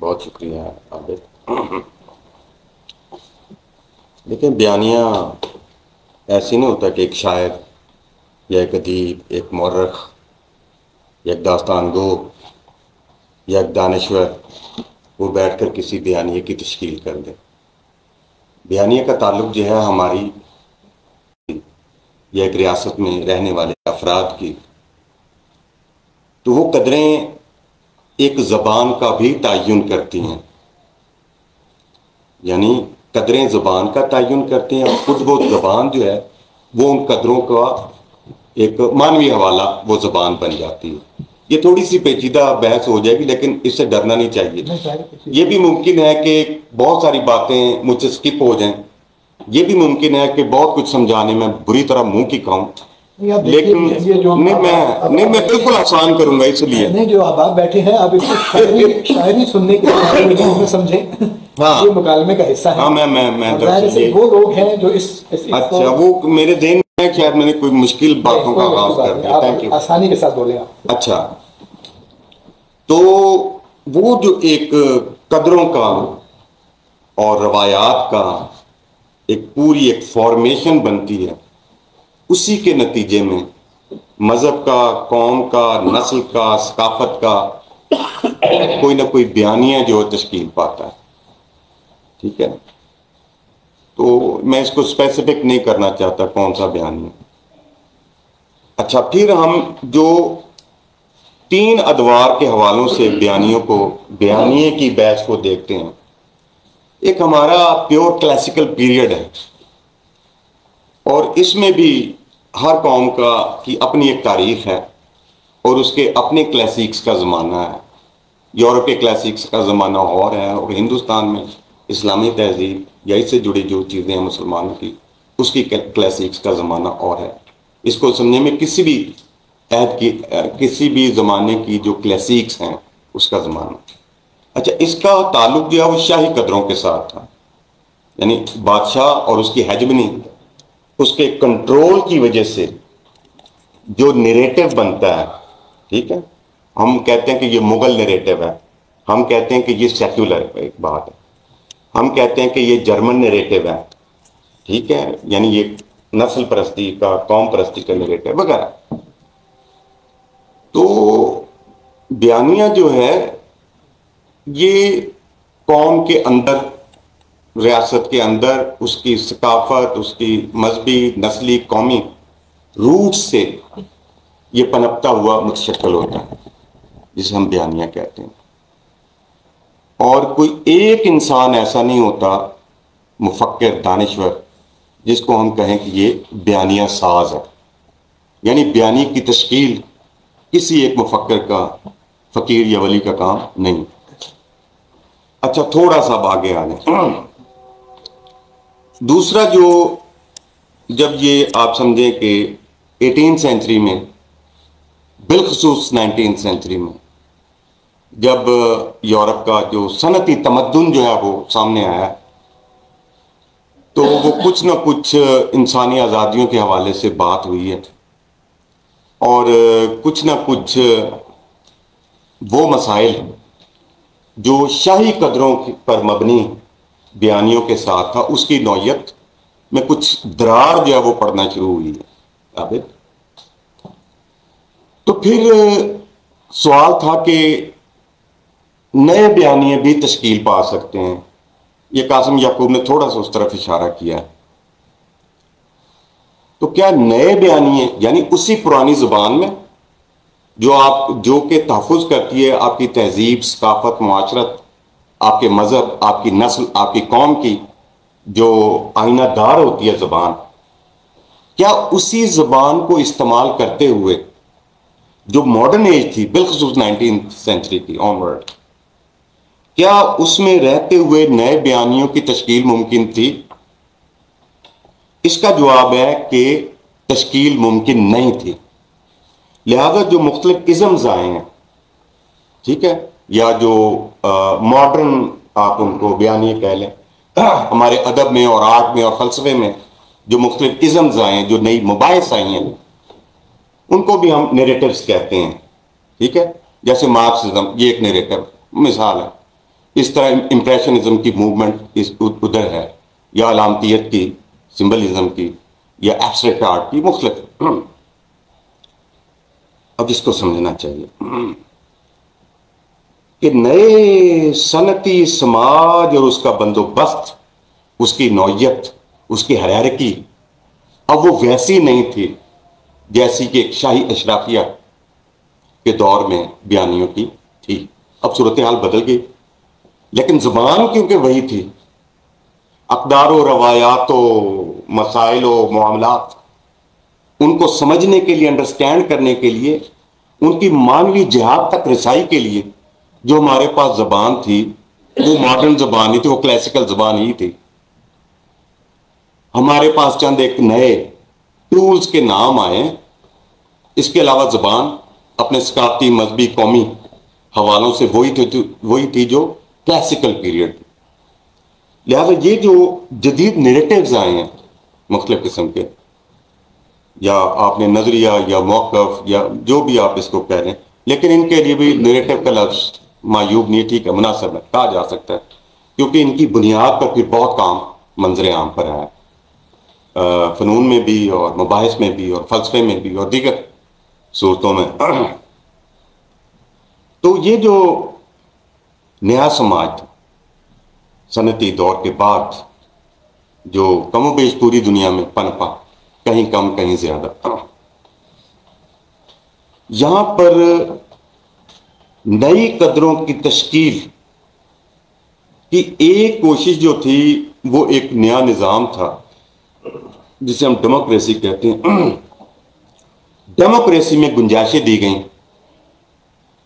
بہت شکریہ عابد۔ دیکھیں، بیانیہ ایسی نہیں ہوتا کہ ایک شاعر یا ایک ادیب، ایک مورخ یا ایک داستان گو یا ایک دانشور وہ بیٹھ کر کسی بیانیے کی تشکیل کر دے۔ بیانیے کا تعلق جو ہے ہماری یا ایک ریاست میں رہنے والے افراد کی، تو وہ قدریں ایک زبان کا بھی تعین کرتی ہیں، یعنی قدریں زبان کا تعین کرتی ہیں، اور خود وہ زبان جو ہے وہ ان قدروں کا ایک معنوی حوالہ وہ زبان بن جاتی ہے۔ یہ تھوڑی سی پیچیدہ بحث ہو جائے گی، لیکن اس سے ڈرنا نہیں چاہیے۔ یہ بھی ممکن ہے کہ بہت ساری باتیں مجھ سے سکپ ہو جائیں، یہ بھی ممکن ہے کہ بہت کچھ سمجھانے میں بری طرح منہ کی کھاؤں، لیکن میں بالکل آسان کروں گا، اس لیے نہیں جو آپ بیٹھے ہیں آپ اس کو شاعری سننے کے لیے سمجھیں، یہ مکالمے کا حصہ ہے۔ ہاں میں وہ لوگ ہیں جو اس اچھا، وہ میرے ذہن میں شاید میں نے کوئی مشکل باتوں کا آغاز کر دیا، تھینک یو، آسانی کے ساتھ بولیں آپ۔ اچھا، تو وہ جو ایک قدروں کا اور روایات کا ایک پوری ایک فارمیشن بنتی ہے، اسی کے نتیجے میں مذہب کا، قوم کا، نسل کا، ثقافت کا کوئی نہ کوئی بیانیہ جو تشکیل پاتا ہے، ٹھیک ہے۔ تو میں اس کو اسپیسیفک نہیں کرنا چاہتا کون سا بیانیہ۔ اچھا، پھر ہم جو 3 ادوار کے حوالوں سے بیانیے کی بحث کو دیکھتے ہیں، ایک ہمارا پیور کلاسیکل پیریڈ ہے، اور اس میں بھی ہر قوم کی اپنی ایک تاریخ ہے اور اس کے اپنے کلاسکس کا زمانہ ہے۔ یورپ کے کلاسکس کا زمانہ اور ہے، اور ہندوستان میں اسلامی تہذیب یا اس سے جڑی جو چیزیں ہیں مسلمانوں کی، اس کی کلاسکس کا زمانہ اور ہے۔ اس کو سمجھنے میں کسی بھی عہد کی، کسی بھی زمانے کی جو کلاسکس ہیں اس کا زمانہ۔ اچھا، اس کا تعلق جو ہے وہ شاہی قدروں کے ساتھ تھا، یعنی بادشاہ اور اس کی ہیجمنی، اس کے کنٹرول کی وجہ سے جو نیریٹو بنتا ہے، ٹھیک ہے، ہم کہتے ہیں کہ یہ مغل نیریٹو ہے، ہم کہتے ہیں کہ یہ سیکولر ایک بات ہے، ہم کہتے ہیں کہ یہ جرمن نیریٹو ہے، ٹھیک ہے، یعنی یہ نسل پرستی کا، قوم پرستی کا نیریٹو وغیرہ۔ تو بیانیہ جو ہے یہ قوم کے اندر، ریاست کے اندر، اس کی ثقافت، اس کی مذہبی، نسلی، قومی روٹ سے یہ پنپتا ہوا متشکل ہوتا ہے، جسے ہم بیانیہ کہتے ہیں۔ اور کوئی ایک انسان ایسا نہیں ہوتا، مفکر، دانشور، جس کو ہم کہیں کہ یہ بیانیہ ساز ہے، یعنی بیانی کی تشکیل کسی ایک مفکر کا، فقیر یا ولی کا کام نہیں۔ اچھا، تھوڑا سا آگے آنے، دوسرا جو، جب یہ آپ سمجھیں کہ 18 سینچری میں، بالخصوص 19 سینچری میں، جب یورپ کا جو صنعتی تمدن جو ہے وہ سامنے آیا، تو وہ کچھ نہ کچھ انسانی آزادیوں کے حوالے سے بات ہوئی ہے، اور کچھ نہ کچھ وہ مسائل جو شاہی قدروں پر مبنی بیانیوں کے ساتھ تھا، اس کی نوعیت میں کچھ درار جو ہے وہ پڑنا شروع ہوئی ہے عابد۔ تو پھر سوال تھا کہ نئے بیانیے بھی تشکیل پا سکتے ہیں، یہ قاسم یعقوب نے تھوڑا سا اس طرف اشارہ کیا ہے۔ تو کیا نئے بیانیے، یعنی اسی پرانی زبان میں جو کہ تحفظ کرتی ہے آپ کی تہذیب، ثقافت، معاشرت، آپ کے مذہب، آپ کی نسل، آپ کی قوم کی جو آئینہ دار ہوتی ہے زبان، کیا اسی زبان کو استعمال کرتے ہوئے جو ماڈرن ایج تھی، بالخصوص 19 سینچری کی آنورڈ، کیا اس میں رہتے ہوئے نئے بیانیوں کی تشکیل ممکن تھی؟ اس کا جواب ہے کہ تشکیل ممکن نہیں تھی۔ لہذا جو مختلف ازمز آئے ہیں، ٹھیک ہے، یا جو ماڈرن آپ ان کو بیانیے کہہ لیں، ہمارے ادب میں اور آرٹ میں اور فلسفے میں جو مختلف ازمز آئے ہیں، جو نئی مباحث آئی ہیں، ان کو بھی ہم نیریٹیوز کہتے ہیں، ٹھیک ہے، جیسے مارکسزم، یہ ایک نیریٹیو مثال ہے۔ اس طرح امپریشنزم کی موومنٹ ادھر ہے، یا علامتیت کی، سمبلزم کی، یا ایبسٹریکٹ آرٹ کی، مختلف. اب اس کو سمجھنا چاہیے کہ نئے صنعتی سماج اور اس کا بندوبست، اس کی نوعیت، اس کی ہیرارکی اب وہ ویسی نہیں تھی جیسی کہ ایک شاہی اشرافیہ کے دور میں بیانیوں کی تھی. اب صورتحال بدل گئی، لیکن زبان کیونکہ وہی تھی، اقدار و روایات و مسائل و معاملات ان کو سمجھنے کے لیے، انڈرسٹینڈ کرنے کے لیے، ان کی معنوی جہاد تک رسائی کے لیے جو ہمارے پاس زبان تھی وہ ماڈرن زبان ہی تھی، وہ کلاسیکل زبان ہی تھی. ہمارے پاس چند ایک نئے ٹولز کے نام آئے، اس کے علاوہ زبان اپنے ثقافتی، مذہبی، قومی حوالوں سے وہی تھی جو کلاسیکل پیریڈ تھی. لہذا یہ جو جدید نیریٹیوز آئے ہیں مختلف قسم کے، یا آپ نے نظریہ یا موقف یا جو بھی آپ اس کو کہہ رہے ہیں، لیکن ان کے لیے بھی نیریٹو کا لفظ معیوب نہیں، ٹھیک ہے، مناسب ہے، کہا جا سکتا ہے، کیونکہ ان کی بنیاد پر پھر بہت کام منظر عام پر آیا، فنون میں بھی اور مباحث میں بھی اور فلسفے میں بھی اور دیگر صورتوں میں. تو یہ جو نیا سماج تھا صنعتی دور کے بعد، جو کم و بیش پوری دنیا میں پنپا، کہیں کم کہیں زیادہ، یہاں پر نئی قدروں کی تشکیل کی ایک کوشش جو تھی وہ ایک نیا نظام تھا جسے ہم ڈیموکریسی کہتے ہیں. ڈیموکریسی میں گنجائشیں دی گئیں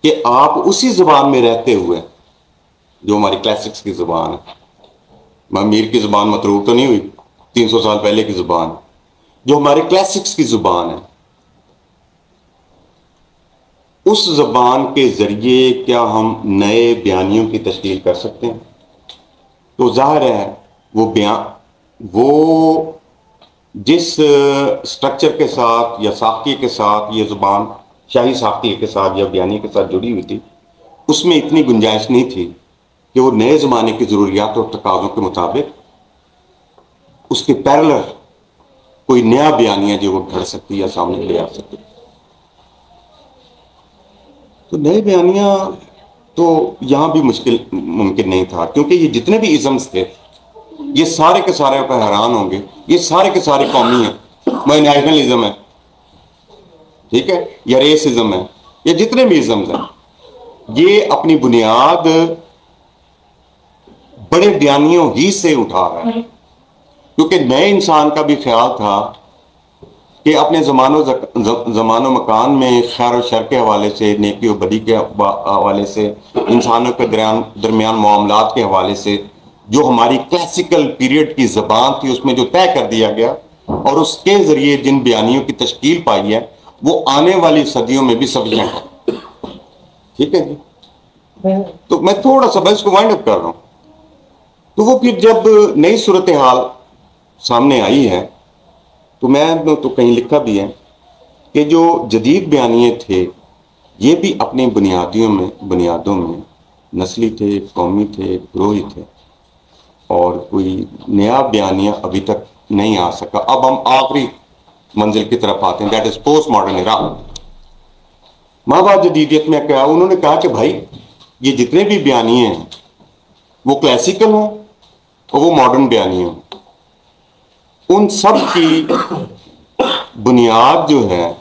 کہ آپ اسی زبان میں رہتے ہوئے، جو ہماری کلاسکس کی زبان ہے، میر کی زبان متروک تو نہیں ہوئی، 300 سال پہلے کی زبان، جو ہماری کلاسکس کی زبان ہے، اس زبان کے ذریعے کیا ہم نئے بیانیوں کی تشکیل کر سکتے ہیں؟ تو ظاہر ہے وہ جس سٹرکچر کے ساتھ یا ساختیے کے ساتھ یہ زبان شاہی ساختیے کے ساتھ یا بیانی کے ساتھ جڑی ہوئی تھی، اس میں اتنی گنجائش نہیں تھی کہ وہ نئے زمانے کی ضروریات اور تقاضوں کے مطابق اس کے پیرلر کوئی نیا بیانیہ جو وہ گھڑ سکتی یا سامنے لے آ سکتی. تو نئے بیانیہ تو یہاں بھی ممکن نہیں تھا، کیونکہ یہ جتنے بھی ازمز تھے یہ سارے کے سارے پہ حیران ہوں گے، یہ سارے کے سارے قومی ہیں، وہ نیشنلزم ہے، ٹھیک ہے، یا ریسزم ہے، یہ جتنے بھی ازمز ہیں یہ اپنی بنیاد بڑے بیانیوں ہی سے اٹھا رہا ہے. کیونکہ نئے انسان کا بھی خیال تھا کہ اپنے زمان و مکان میں خیر و شر کے حوالے سے، نیکی و بدی کے حوالے سے، انسانوں کے درمیان معاملات کے حوالے سے جو ہماری کلاسیکل پیریڈ کی زبان تھی اس میں جو طے کر دیا گیا اور اس کے ذریعے جن بیانیوں کی تشکیل پائی ہے وہ آنے والی صدیوں میں بھی سفیشینٹ ہے. ٹھیک ہے جی. تو میں تھوڑا سا اس کو وائنڈ اپ کر رہا ہوں. تو وہ پھر جب نئی صورتحال سامنے آئی ہے تو میں تو کہیں لکھا بھی ہے کہ جو جدید بیانیے تھے یہ بھی اپنی بنیادوں میں نسلی تھے، قومی تھے، گروہی تھے، اور کوئی نیا بیانیہ ابھی تک نہیں آ سکا. اب ہم آخری منزل کی طرف آتے ہیں، that is post modern era. ماں باپ جدیدیت میں کیا انہوں نے کہا کہ بھائی یہ جتنے بھی بیانیے ہیں وہ کلاسیکل ہوں اور وہ ماڈرن بیانیے ہوں، ان سب کی بنیاد جو ہے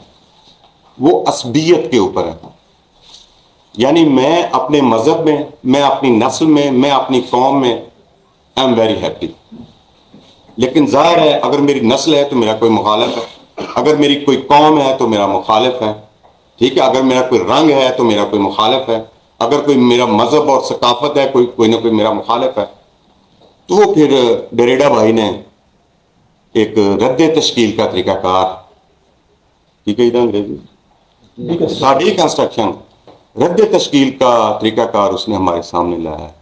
وہ عصبیت کے اوپر ہے. یعنی میں اپنے مذہب میں، میں اپنی نسل میں، میں اپنی قوم میں آئی ایم ویری ہیپی. لیکن ظاہر ہے اگر میری نسل ہے تو میرا کوئی مخالف ہے، اگر میری کوئی قوم ہے تو میرا مخالف ہے، ٹھیک ہے، اگر میرا کوئی رنگ ہے تو میرا کوئی مخالف ہے، اگر کوئی میرا مذہب اور ثقافت ہے کوئی نہ کوئی میرا مخالف ہے. تو وہ پھر ڈیریڈا بھائی نے ایک رد تشکیل کا طریقہ کار، ٹھیک ہے انگریزی ڈی کنسٹرکشن، رد تشکیل کا طریقہ کار اس نے ہمارے سامنے لایا ہے.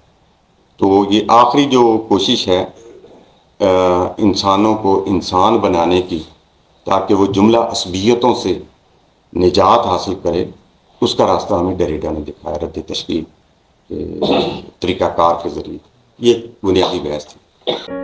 تو یہ آخری جو کوشش ہے انسانوں کو انسان بنانے کی تاکہ وہ جملہ عصبیتوں سے نجات حاصل کرے، اس کا راستہ ہمیں ڈیریڈا نے دکھایا، رد تشکیل. طریقہ کار کے ذریعے. یہ بنیادی بحث تھی.